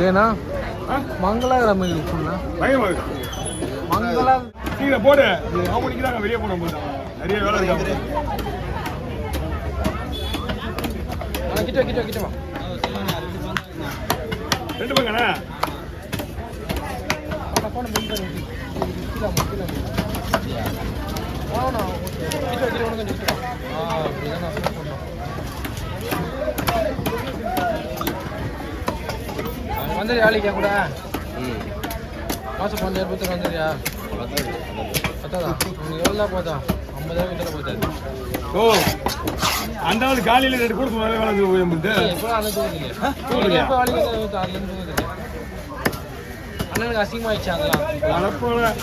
ஏன்னா மங்களாகிராம இருக்குண்ணா மங்களா கீழே போடு அவங்க நிற்கிறாங்க வெளியே போன போது நிறைய வேலை இருக்காங்க கிட்ட ரெண்டு பங்கண்ணா வந்துடுறியா வேலைக்கா கூட மாதம் 5000 வந்துடுறியா பத்தாதா உங்களுக்கு எவ்வளோ போதா 50,000 கிட்ட போதாது ஓ அந்த ஆள் காலையில் 2 கூட வேலை அண்ணனுக்கு அசிங்கமாயிடுச்சு அதெல்லாம்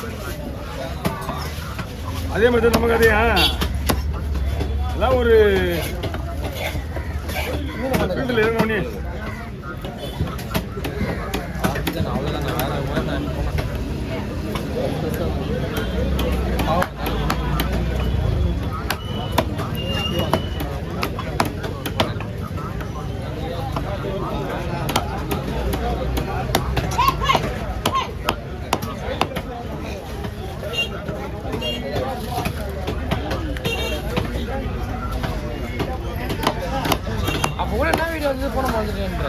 அதே மாதிரி நமக்கு அதையா எல்லாம் ஒரு ஃபீல்டில் இறங்கி அப்போ கூட என்ன வீடியோ வந்து போன வந்துட்டேன்ற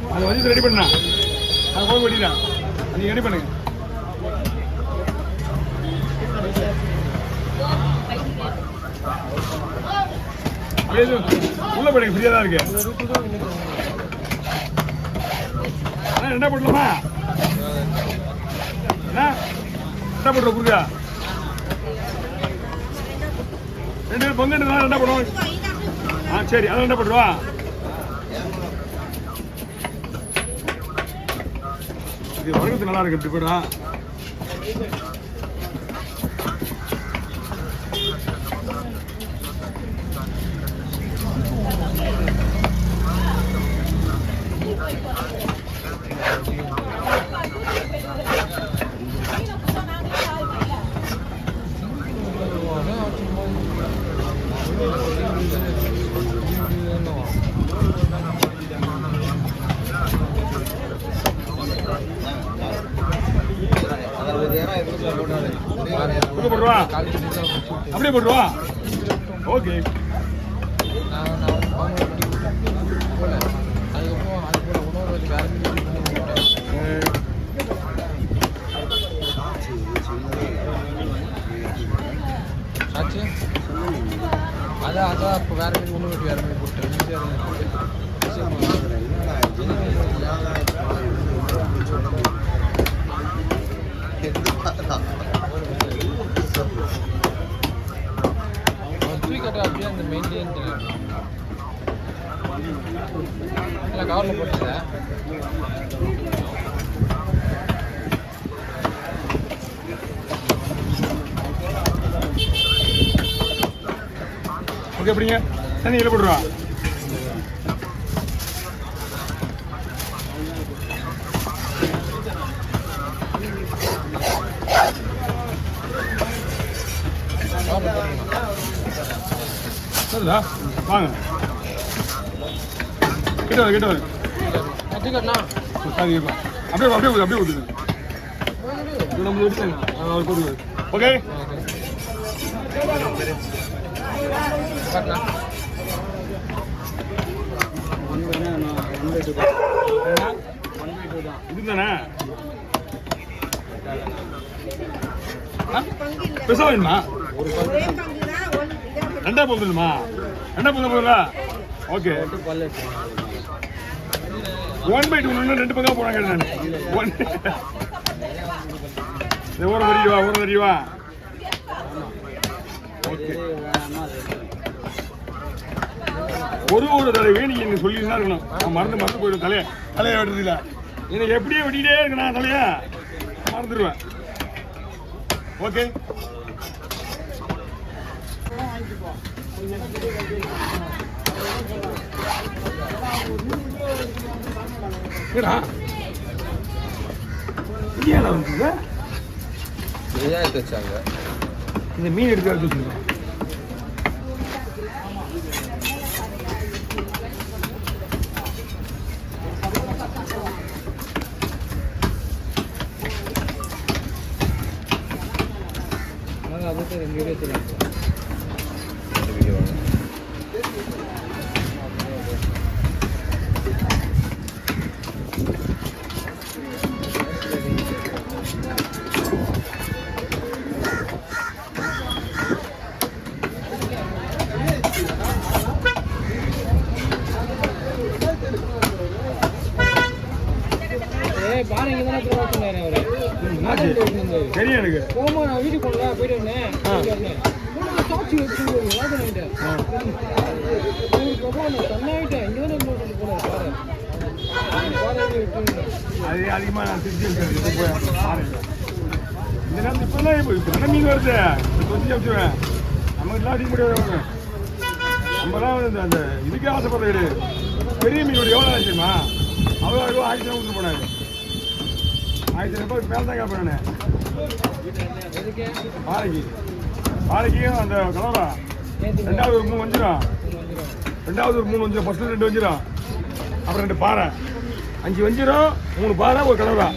அதை வந்து ரெடி பண்ணா நான் போய் பண்ணிடலாம் நீங்கள் ரெடி பண்ணுங்க உள்ள போடுங்க ஃப்ரீயாக தான் இருக்கு அண்ணா என்ன பண்ணலாமா என்ன பண்ணுற புரியா 2 பேர் பங்கு என்ன பண்ணுவோம் சரி அதான் என்ன பண்ணுவா இது வர்க்கத்து நல்லா இருக்கு இப்படி போடா அப்படியே போட்டுருவா ஓகே அதான் இப்போ வேற மீன் ஒன்று வெட்டி வேற மீன் போட்டு தூக்கிட்ட அப்படியே அந்த மெயின்லேயும் தெரியும் எல்லாம் கவரில் போட்டுல ஓகே எப்படிங்க தண்ணி இதில் போட்டுருவா சரிதா வாங்க கிட்ட வர அப்படியே அப்படியே ஊற்றுங்க நம்ம எடுத்துங்க அவர் போடுவார் ஓகே இதுதானே பெருசா வேணுமா ரெண்டா போதுமா ரெண்டா போதும் போதுல ஓகே 1/2 இன்னும் 2 பக்கம் போறாங்க நான் ஒரு வரி வா ஓகே ஒரு தடவை நீங்க என்ன சொல்லியிருந்தா இருக்கணும். நான் மறந்து போயிடும் தலையை வெட்டுறதில்ல. எனக்கு எப்படியே வெட்டிட்டே இருக்கு நான் தலையா மறந்துடுவேன். ஓகே எடுத்து வச்சாங்க. இந்த மீன் எடுத்து வச்சுருங்க. தெரியும் எனக்கு. வீட்டுக்கு போயிட்டு வந்தேன். அது அதிகமாக நான் திருச்சி இந்த நேரத்தில் இப்போதான் மீன் வருது தொட்டி வச்சுருவேன். நமக்குலாம் அடிக்க முடியாது. நம்மலாம் அந்த இதுக்கே ஆசைப்படுறது. பெரிய மீன் எவ்வளோ ஆச்சுமா? அவ்வளோ 1000 கொடுத்து போனாரு. 1000 ரூபாய் மேலே தான் கேட்பேன் நான். பாலைக்கும் அந்த கலவரா 2வது ஒரு 3 வந்துடும். 2வது ஒரு 3 வந்துடும். ஃபஸ்ட்டு 2 வந்துடும். அப்புறம் 2 பாறை 5 வஞ்சிரும் 3 பாறை ஒரு கலவரா.